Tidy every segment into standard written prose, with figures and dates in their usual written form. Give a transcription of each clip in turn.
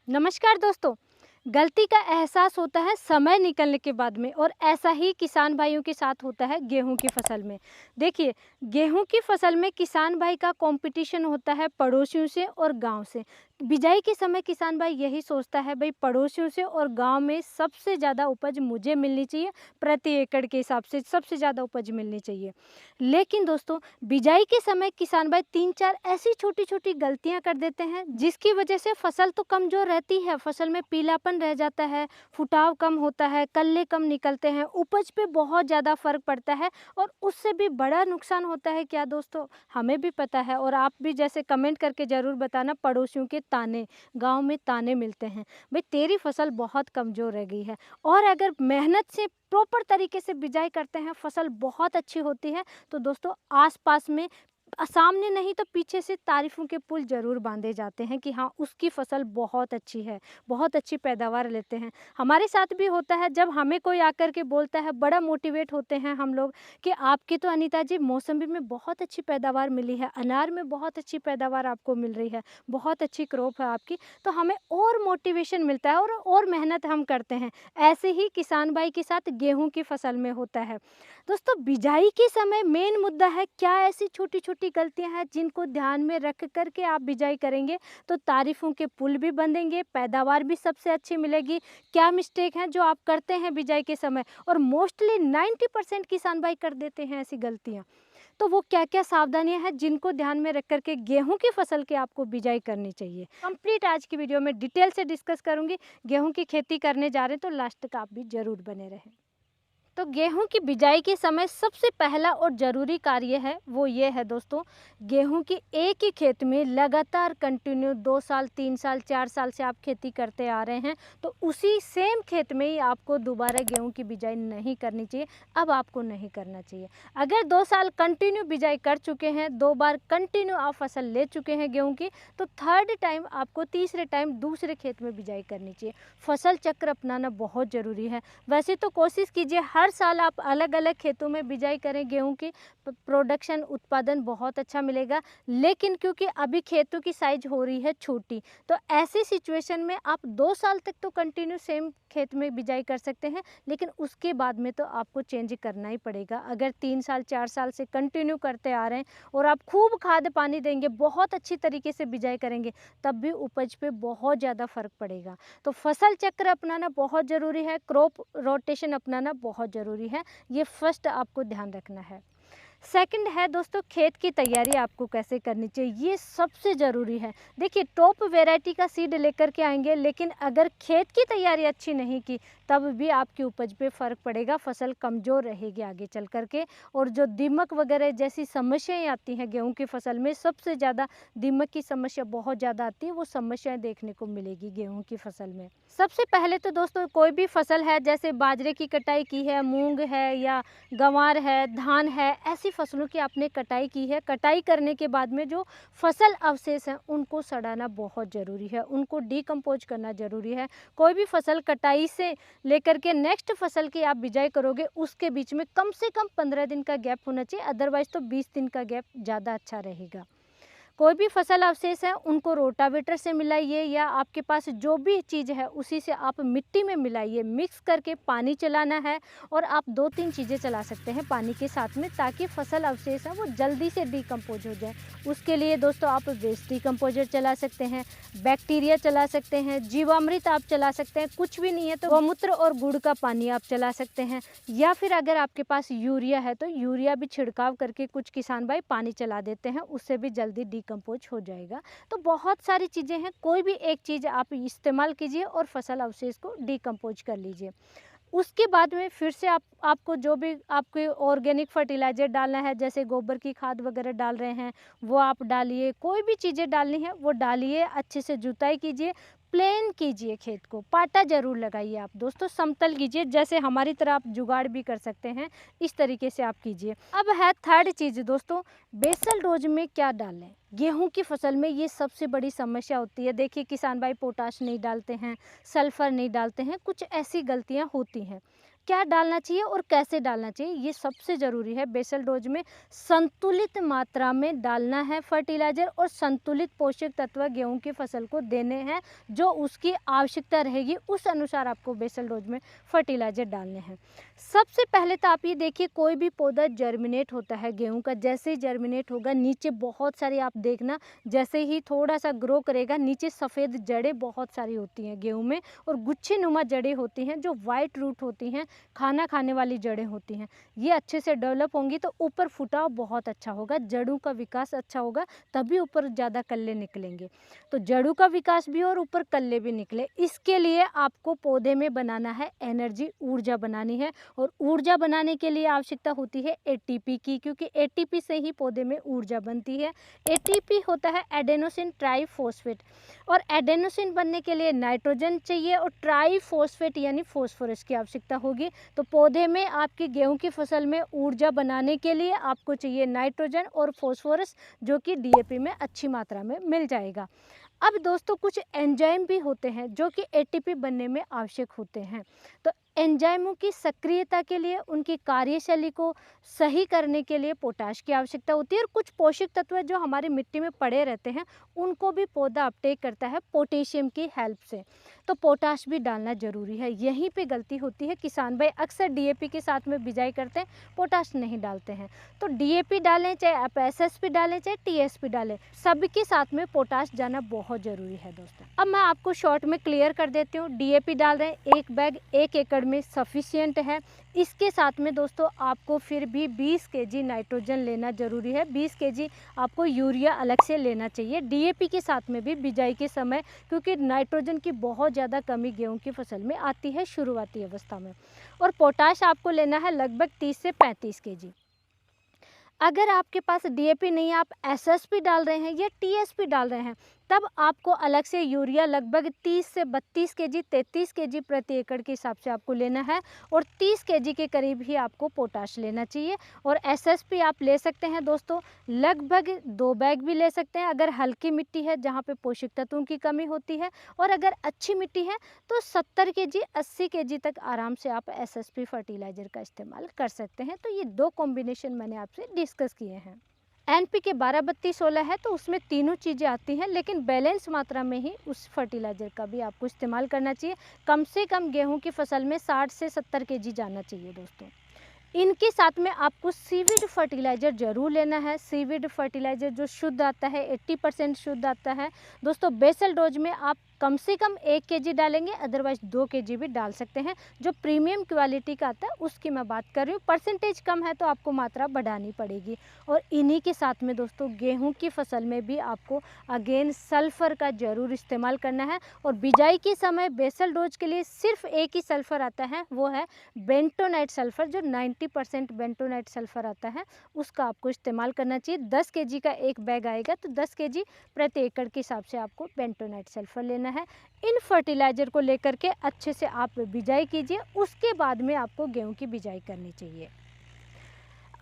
नमस्कार दोस्तों। गलती का एहसास होता है समय निकलने के बाद में और ऐसा ही किसान भाइयों के साथ होता है गेहूं की फसल में। देखिए, गेहूं की फसल में किसान भाई का कंपटीशन होता है पड़ोसियों से और गांव से। बिजाई के समय किसान भाई यही सोचता है, भाई पड़ोसियों से और गांव में सबसे ज़्यादा उपज मुझे मिलनी चाहिए, प्रति एकड़ के हिसाब से सबसे ज़्यादा उपज मिलनी चाहिए। लेकिन दोस्तों, बिजाई के समय किसान भाई तीन चार ऐसी छोटी छोटी गलतियां कर देते हैं जिसकी वजह से फसल तो कमजोर रहती है, फसल में पीलापन रह जाता है, फुटाव कम होता है, कल्ले कम निकलते हैं, उपज पे बहुत ज़्यादा फर्क पड़ता है। और उससे भी बड़ा नुकसान होता है क्या दोस्तों, हमें भी पता है और आप भी जैसे कमेंट करके ज़रूर बताना, पड़ोसियों के ताने, गांव में ताने मिलते हैं, भाई तेरी फसल बहुत कमज़ोर रह गई है। और अगर मेहनत से प्रॉपर तरीके से बिजाई करते हैं, फसल बहुत अच्छी होती है, तो दोस्तों आसपास में सामने नहीं तो पीछे से तारीफों के पुल जरूर बांधे जाते हैं कि हाँ, उसकी फसल बहुत अच्छी है, बहुत अच्छी पैदावार लेते हैं। हमारे साथ भी होता है, जब हमें कोई आकर के बोलता है, बड़ा मोटिवेट होते हैं हम लोग कि आपकी तो अनीता जी मौसम्बी में बहुत अच्छी पैदावार मिली है, अनार में बहुत अच्छी पैदावार आपको मिल रही है, बहुत अच्छी क्रॉप है आपकी, तो हमें और मोटिवेशन मिलता है और मेहनत हम करते हैं। ऐसे ही किसान भाई के साथ गेहूं की फसल में होता है। दोस्तों, बिजाई के समय मेन मुद्दा है, क्या ऐसी छोटी छोटी गलतियां हैं जिनको ध्यान में रख करके आप बिजाई करेंगे तो तारीफों के पुल भी बंधेंगे, पैदावार भी सबसे अच्छी मिलेगी। क्या मिस्टेक है जो आप करते हैं बिजाई के समय, और मोस्टली 90% किसान भाई कर देते हैं ऐसी गलतियां, तो वो क्या क्या सावधानियां हैं जिनको ध्यान में रख करके गेहूं की फसल की आपको बिजाई करनी चाहिए, कंप्लीट आज की वीडियो में डिटेल से डिस्कस करूंगी। गेहूं की खेती करने जा रहे हैं तो लास्ट तक आप भी जरूर बने रहें। तो गेहूं की बिजाई के समय सबसे पहला और ज़रूरी कार्य है वो ये है दोस्तों, गेहूं की एक ही खेत में लगातार कंटिन्यू 2 साल 3 साल 4 साल से आप खेती करते आ रहे हैं, तो उसी सेम खेत में ही आपको दोबारा गेहूं की बिजाई नहीं करनी चाहिए। अब आपको नहीं करना चाहिए। अगर 2 साल कंटिन्यू बिजाई कर चुके हैं, 2 बार कंटिन्यू आप फसल ले चुके हैं गेहूँ की, तो थर्ड टाइम आपको तीसरे टाइम दूसरे खेत में बिजाई करनी चाहिए। फसल चक्र अपनाना बहुत ज़रूरी है। वैसे तो कोशिश कीजिए हर साल आप अलग अलग खेतों में बिजाई करें गेहूं की, प्रोडक्शन उत्पादन बहुत अच्छा मिलेगा। लेकिन क्योंकि अभी खेतों की साइज हो रही है छोटी, तो ऐसी सिचुएशन में आप 2 साल तक तो कंटिन्यू सेम खेत में बिजाई कर सकते हैं, लेकिन उसके बाद में तो आपको चेंज करना ही पड़ेगा। अगर 3 साल 4 साल से कंटिन्यू करते आ रहे हैं और आप खूब खाद पानी देंगे, बहुत अच्छी तरीके से बिजाई करेंगे, तब भी उपज पे बहुत ज़्यादा फर्क पड़ेगा। तो फसल चक्र अपनाना बहुत ज़रूरी है, क्रॉप रोटेशन अपनाना बहुत ज़रूरी है, ये फर्स्ट आपको ध्यान रखना है। सेकंड है दोस्तों, खेत की तैयारी आपको कैसे करनी चाहिए, ये सबसे ज़रूरी है। देखिए, टॉप वैरायटी का सीड लेकर के आएंगे, लेकिन अगर खेत की तैयारी अच्छी नहीं की, तब भी आपकी उपज पे फ़र्क पड़ेगा, फसल कमज़ोर रहेगी आगे चल कर के। और जो दीमक वगैरह जैसी समस्याएं आती हैं गेहूं की फसल में, सबसे ज़्यादा दीमक की समस्या बहुत ज़्यादा आती है, वो समस्याएं देखने को मिलेगी गेहूं की फसल में। सबसे पहले तो दोस्तों, कोई भी फसल है, जैसे बाजरे की कटाई की है, मूंग है या गंवार है, धान है, ऐसी फसलों की आपने कटाई की है, कटाई करने के बाद में जो फसल अवशेष हैं उनको सड़ाना बहुत ज़रूरी है, उनको डिकम्पोज करना ज़रूरी है। कोई भी फसल कटाई से लेकर के नेक्स्ट फसल की आप बिजाई करोगे, उसके बीच में कम से कम 15 दिन का गैप होना चाहिए, अदरवाइज तो 20 दिन का गैप ज़्यादा अच्छा रहेगा। कोई भी फसल अवशेष है उनको रोटावेटर से मिलाइए, या आपके पास जो भी चीज़ है उसी से आप मिट्टी में मिलाइए, मिक्स करके पानी चलाना है। और आप 2-3 चीज़ें चला सकते हैं पानी के साथ में, ताकि फसल अवशेष है वो जल्दी से डिकम्पोज हो जाए। उसके लिए दोस्तों आप वेस्ट डिकम्पोजर चला सकते हैं, बैक्टीरिया चला सकते हैं, जीवामृत आप चला सकते हैं, कुछ भी नहीं है तो गौमूत्र और गुड़ का पानी आप चला सकते हैं। या फिर अगर आपके पास यूरिया है तो यूरिया भी छिड़काव करके कुछ किसान भाई पानी चला देते हैं, उससे भी जल्दी डिकम्पोज हो जाएगा। तो बहुत सारी चीज़ें हैं, कोई भी एक चीज़ आप इस्तेमाल कीजिए और फसल अवशेष को डिकम्पोज कर लीजिए। उसके बाद में फिर से आपको जो भी आपके ऑर्गेनिक फर्टिलाइज़र डालना है, जैसे गोबर की खाद वगैरह डाल रहे हैं वो आप डालिए, कोई भी चीज़ें डालनी है वो डालिए, अच्छे से जुताई कीजिए, प्लेन कीजिए, खेत को पाटा ज़रूर लगाइए आप दोस्तों, समतल कीजिए, जैसे हमारी तरह आप जुगाड़ भी कर सकते हैं, इस तरीके से आप कीजिए। अब है थर्ड चीज़ दोस्तों, बेसल डोज में क्या डालें गेहूं की फसल में, ये सबसे बड़ी समस्या होती है। देखिए, किसान भाई पोटाश नहीं डालते हैं, सल्फर नहीं डालते हैं, कुछ ऐसी गलतियां होती हैं। क्या डालना चाहिए और कैसे डालना चाहिए, ये सबसे ज़रूरी है। बेसल डोज में संतुलित मात्रा में डालना है फर्टिलाइज़र, और संतुलित पोषक तत्व गेहूं की फसल को देने हैं, जो उसकी आवश्यकता रहेगी उस अनुसार आपको बेसल डोज में फर्टिलाइज़र डालने हैं। सबसे पहले तो आप ये देखिए, कोई भी पौधा जर्मिनेट होता है गेहूं का, जैसे ही जर्मिनेट होगा नीचे बहुत सारी, आप देखना जैसे ही थोड़ा सा ग्रो करेगा नीचे सफ़ेद जड़ें बहुत सारी होती हैं गेहूं में, और गुच्छे नुमा जड़ें होती हैं जो वाइट रूट होती हैं, खाना खाने वाली जड़ें होती हैं। ये अच्छे से डेवलप होंगी तो ऊपर फुटाव बहुत अच्छा होगा, जड़ों का विकास अच्छा होगा, तभी ऊपर ज़्यादा कल्ले निकलेंगे। तो जड़ों का विकास भी और ऊपर कल्ले भी निकले, इसके लिए आपको पौधे में बनाना है एनर्जी, ऊर्जा बनानी है। और ऊर्जा बनाने के लिए आवश्यकता होती है एटीपी की, क्योंकि एटीपी से ही पौधे में ऊर्जा बनती है। एटीपी होता है एडेनोसिन ट्राइफॉस्फेट, और एडेनोसिन बनने के लिए नाइट्रोजन चाहिए और ट्राइफॉस्फेट यानी फॉस्फोरस की आवश्यकता होगी। तो पौधे में आपकी गेहूं की फसल में ऊर्जा बनाने के लिए आपको चाहिए नाइट्रोजन और फॉस्फोरस, जो कि डीएपी में अच्छी मात्रा में मिल जाएगा। अब दोस्तों कुछ एंजाइम भी होते हैं जो कि एटीपी बनने में आवश्यक होते हैं। तो एंजाइमों की सक्रियता के लिए, उनकी कार्यशैली को सही करने के लिए पोटाश की आवश्यकता होती है, और कुछ पोषक तत्व जो हमारी मिट्टी में पड़े रहते हैं उनको भी पौधा अपटेक करता है पोटेशियम की हेल्प से। तो पोटाश भी डालना जरूरी है। यहीं पे गलती होती है, किसान भाई अक्सर डीएपी के साथ में बिजाई करते हैं, पोटाश नहीं डालते हैं। तो डीएपी डालें, चाहे आप एसएसपी डालें, चाहे टीएसपी डालें, सबके साथ में पोटाश जाना बहुत ज़रूरी है दोस्तों। अब मैं आपको शॉर्ट में क्लियर कर देती हूँ। डीएपी डाल रहे हैं, एक बैग 1 एकड़ में सफिशिएंट है। इसके साथ में दोस्तों आपको फिर भी 20 केजी नाइट्रोजन लेना जरूरी है, 20 केजी आपको यूरिया अलग से लेना चाहिए डीएपी के साथ में भी बिजाई के समय, क्योंकि नाइट्रोजन की बहुत ज़्यादा कमी गेहूं की फसल में आती है शुरुआती अवस्था में। और पोटाश आपको लेना है लगभग 30 से 35 केजी। अगर आपके पास डीएपी नहीं है, आप एसएसपी डाल रहे हैं या टीएसपी डाल रहे हैं, तब आपको अलग से यूरिया लगभग 30 से 32 केजी, 33 केजी प्रति एकड़ के हिसाब से आपको लेना है, और 30 केजी के करीब ही आपको पोटाश लेना चाहिए। और एसएसपी आप ले सकते हैं दोस्तों, लगभग 2 बैग भी ले सकते हैं अगर हल्की मिट्टी है जहाँ पे पोषक तत्वों की कमी होती है, और अगर अच्छी मिट्टी है तो 70 केजी 80 केजी तक आराम से आप एसएसपी फर्टिलाइज़र का इस्तेमाल कर सकते हैं। तो ये 2 कॉम्बिनेशन मैंने आपसे डिस्कस किए हैं। एनपीके 12-32-16 है तो उसमें तीनों चीज़ें आती हैं, लेकिन बैलेंस मात्रा में ही उस फर्टिलाइज़र का भी आपको इस्तेमाल करना चाहिए। कम से कम गेहूं की फसल में 60 से 70 केजी जाना चाहिए दोस्तों। इनके साथ में आपको सीविड फर्टिलाइज़र ज़रूर लेना है। सीविड फर्टिलाइज़र जो शुद्ध आता है, 80% शुद्ध आता है दोस्तों। बेसल डोज में आप कम से कम 1 केजी डालेंगे, अदरवाइज 2 केजी भी डाल सकते हैं। जो प्रीमियम क्वालिटी का आता है उसकी मैं बात कर रही हूँ। परसेंटेज कम है तो आपको मात्रा बढ़ानी पड़ेगी। और इन्हीं के साथ में दोस्तों गेहूं की फसल में भी आपको अगेन सल्फ़र का ज़रूर इस्तेमाल करना है। और बिजाई के समय बेसल डोज के लिए सिर्फ एक ही सल्फ़र आता है, वो है बेंटोनाइट सल्फ़र, जो 90% बेंटोनाइट सल्फ़र आता है, उसका आपको इस्तेमाल करना चाहिए। 10 केजी का एक बैग आएगा तो 10 केजी प्रति एकड़ के हिसाब से आपको बेंटोनाइट सल्फ़र लेना है। इन फर्टिलाइज़र को लेकर के अच्छे से आप बिजाई कीजिए, उसके बाद में आपको गेहूं की बिजाई करनी चाहिए।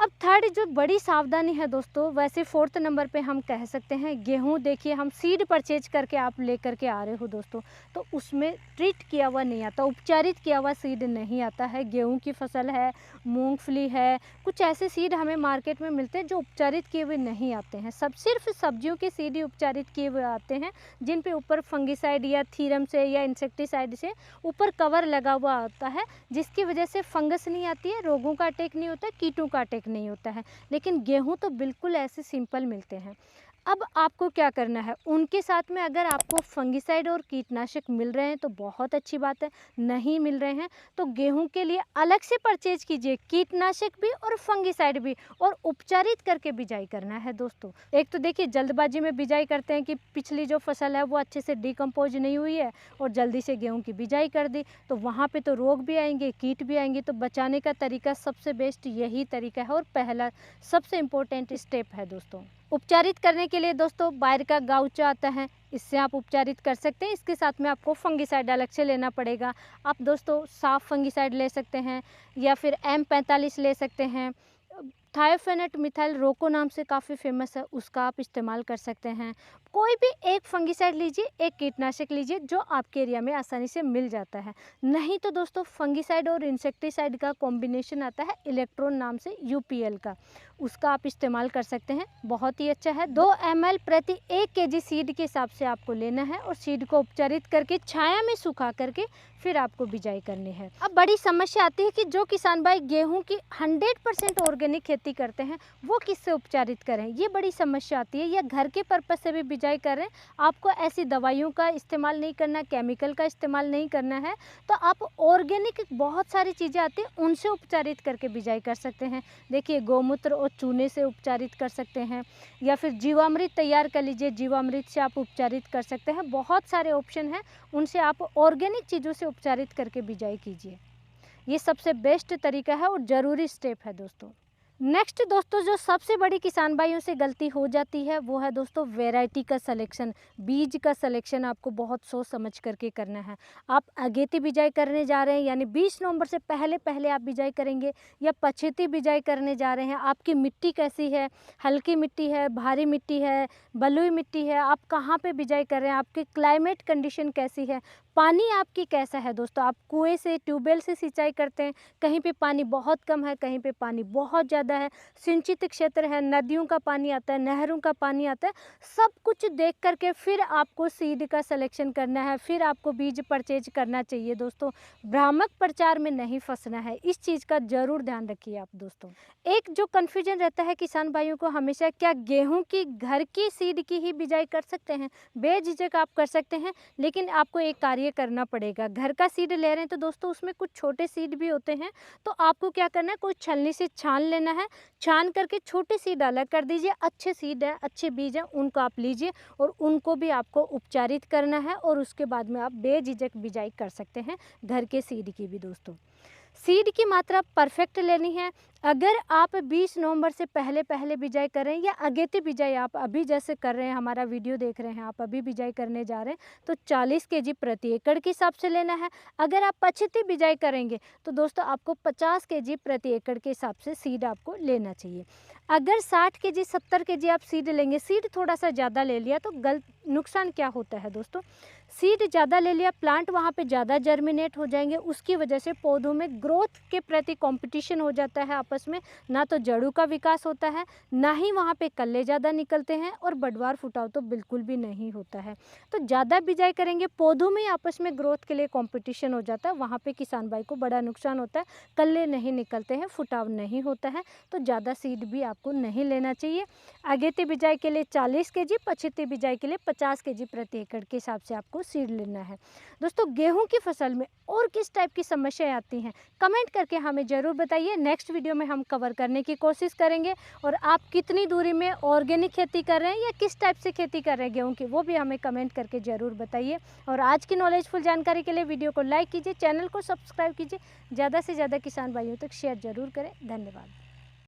अब थर्ड जो बड़ी सावधानी है दोस्तों, वैसे 4th नंबर पे हम कह सकते हैं गेहूं, देखिए हम सीड परचेज करके आप लेकर के आ रहे हो दोस्तों, तो उसमें ट्रीट किया हुआ नहीं आता, उपचारित किया हुआ सीड नहीं आता है। गेहूं की फसल है, मूंगफली है, कुछ ऐसे सीड हमें मार्केट में मिलते हैं जो उपचारित किए हुए नहीं आते हैं। सब सिर्फ सब्जियों के सीड ही उपचारित किए हुए आते हैं, जिन पे ऊपर फंगिसाइड या थीरम से या इंसेक्टिसाइड से ऊपर कवर लगा हुआ आता है, जिसकी वजह से फंगस नहीं आती है, रोगों का अटैक नहीं होता, कीटों का अटैक नहीं होता है। लेकिन गेहूं तो बिल्कुल ऐसे सिंपल मिलते हैं। अब आपको क्या करना है, उनके साथ में अगर आपको फंगिसाइड और कीटनाशक मिल रहे हैं तो बहुत अच्छी बात है, नहीं मिल रहे हैं तो गेहूं के लिए अलग से परचेज कीजिए, कीटनाशक भी और फंगिसाइड भी, और उपचारित करके बिजाई करना है दोस्तों। एक तो देखिए जल्दबाजी में बिजाई करते हैं कि पिछली जो फसल है वो अच्छे से डिकम्पोज नहीं हुई है और जल्दी से गेहूँ की बिजाई कर दी, तो वहाँ पर तो रोग भी आएंगे, कीट भी आएंगे। तो बचाने का तरीका सबसे बेस्ट यही तरीका है और पहला सबसे इम्पोर्टेंट स्टेप है दोस्तों। उपचारित करने के लिए दोस्तों बाहर का गाउचा आता है, इससे आप उपचारित कर सकते हैं। इसके साथ में आपको फंगिसाइड अलग से लेना पड़ेगा। आप दोस्तों साफ फंगिसाइड ले सकते हैं या फिर M45 ले सकते हैं। थायोफेनेट मिथाइल रोको नाम से काफ़ी फेमस है, उसका आप इस्तेमाल कर सकते हैं। कोई भी एक फंगिसाइड लीजिए, एक कीटनाशक लीजिए जो आपके एरिया में आसानी से मिल जाता है। नहीं तो दोस्तों फंगिसाइड और इंसेक्टिसाइड का कॉम्बिनेशन आता है इलेक्ट्रॉन नाम से, यूपीएल का, उसका आप इस्तेमाल कर सकते हैं, बहुत ही अच्छा है। 2 ml प्रति 1 kg सीड के हिसाब से आपको लेना है और सीड को उपचारित करके छाया में सुखा करके फिर आपको बिजाई करनी है। अब बड़ी समस्या आती है कि जो किसान भाई गेहूं की 100% ऑर्गेनिक खेती करते हैं वो किससे उपचारित करें, ये बड़ी समस्या आती है। या घर के पर्पज से भी बिजाई कर रहे हैं, आपको ऐसी दवाइयों का इस्तेमाल नहीं करना, केमिकल का इस्तेमाल नहीं करना है, तो आप ऑर्गेनिक बहुत सारी चीज़ें आती हैं उनसे उपचारित करके बिजाई कर सकते हैं। देखिए गौमूत्र और चूने से उपचारित कर सकते हैं, या फिर जीवामृत तैयार कर लीजिए, जीवामृत से आप उपचारित कर सकते हैं। बहुत सारे ऑप्शन हैं, उनसे आप ऑर्गेनिक चीज़ों से उपचारित करके बिजाई कीजिए। ये सबसे बेस्ट तरीका है और ज़रूरी स्टेप है दोस्तों। नेक्स्ट दोस्तों जो सबसे बड़ी किसान भाइयों से गलती हो जाती है वो है दोस्तों वैरायटी का सिलेक्शन। बीज का सिलेक्शन आपको बहुत सोच समझ करके करना है। आप अगेती बिजाई करने जा रहे हैं यानी 20 नवंबर से पहले आप बिजाई करेंगे, या पछेती बिजाई करने जा रहे हैं, आपकी मिट्टी कैसी है, हल्की मिट्टी है, भारी मिट्टी है, बलुई मिट्टी है, आप कहाँ पे बिजाई कर रहे हैं, आपकी क्लाइमेट कंडीशन कैसी है, पानी आपकी कैसा है। दोस्तों आप कुएं से, ट्यूबवेल से सिंचाई करते हैं, कहीं पे पानी बहुत कम है, कहीं पे पानी बहुत ज़्यादा है, सिंचित क्षेत्र है, नदियों का पानी आता है, नहरों का पानी आता है, सब कुछ देख करके फिर आपको सीड का सिलेक्शन करना है, फिर आपको बीज परचेज करना चाहिए। दोस्तों भ्रामक प्रचार में नहीं फंसना है, इस चीज़ का ज़रूर ध्यान रखिए आप दोस्तों। एक जो कन्फ्यूजन रहता है किसान भाइयों को हमेशा, क्या गेहूँ की घर की सीड की ही बिजाई कर सकते हैं? बेझिझक आप कर सकते हैं, लेकिन आपको एक कार्य करना पड़ेगा। घर का सीड ले रहे हैं तो दोस्तों उसमें कुछ छोटे सीड भी होते हैं, तो आपको क्या करना है, कोई छलनी से छान लेना है, छान करके छोटे सीड अलग कर दीजिए, अच्छे सीड है, अच्छे बीज हैं, उनको आप लीजिए और उनको भी आपको उपचारित करना है, और उसके बाद में आप बेझिझक बिजाई कर सकते हैं घर के सीड की भी। दोस्तों सीड की मात्रा परफेक्ट लेनी है। अगर आप 20 नवंबर से पहले बिजाई कर रहे हैं, या अगेती बिजाई आप अभी जैसे कर रहे हैं, हमारा वीडियो देख रहे हैं, आप अभी बिजाई करने जा रहे हैं, तो 40 kg प्रति एकड़ के हिसाब से लेना है। अगर आप पछेती बिजाई करेंगे तो दोस्तों आपको 50 kg प्रति एकड़ के हिसाब से सीड आपको लेना चाहिए। अगर 60 kg 70 kg आप सीड लेंगे, सीड थोड़ा सा ज़्यादा ले लिया तो नुकसान क्या होता है दोस्तों, सीड ज़्यादा ले लिया, प्लांट वहाँ पे ज़्यादा जर्मिनेट हो जाएंगे, उसकी वजह से पौधों में ग्रोथ के प्रति कंपटीशन हो जाता है आपस में, ना तो जड़ों का विकास होता है, ना ही वहाँ पे कल्ले ज़्यादा निकलते हैं, और बढ़वार फुटाव तो बिल्कुल भी नहीं होता है। तो ज़्यादा बिजाई करेंगे, पौधों में आपस में ग्रोथ के लिए कॉम्पिटिशन हो जाता है, वहाँ पर किसान भाई को बड़ा नुकसान होता है, कल्ले नहीं निकलते हैं, फुटाव नहीं होता है, तो ज़्यादा सीड भी आपको नहीं लेना चाहिए। अगेती बिजाई के लिए 40 kg, पछेती बिजाई के लिए 50 kg प्रति एकड़ के हिसाब से आपको सीड लेना है। दोस्तों गेहूं की फसल में और किस टाइप की समस्याएं आती हैं, कमेंट करके हमें ज़रूर बताइए। नेक्स्ट वीडियो में हम कवर करने की कोशिश करेंगे। और आप कितनी दूरी में ऑर्गेनिक खेती कर रहे हैं या किस टाइप से खेती कर रहे हैं गेहूं की, वो भी हमें कमेंट करके ज़रूर बताइए। और आज की नॉलेजफुल जानकारी के लिए वीडियो को लाइक कीजिए, चैनल को सब्सक्राइब कीजिए, ज़्यादा से ज़्यादा किसान भाइयों तक शेयर ज़रूर करें। धन्यवाद।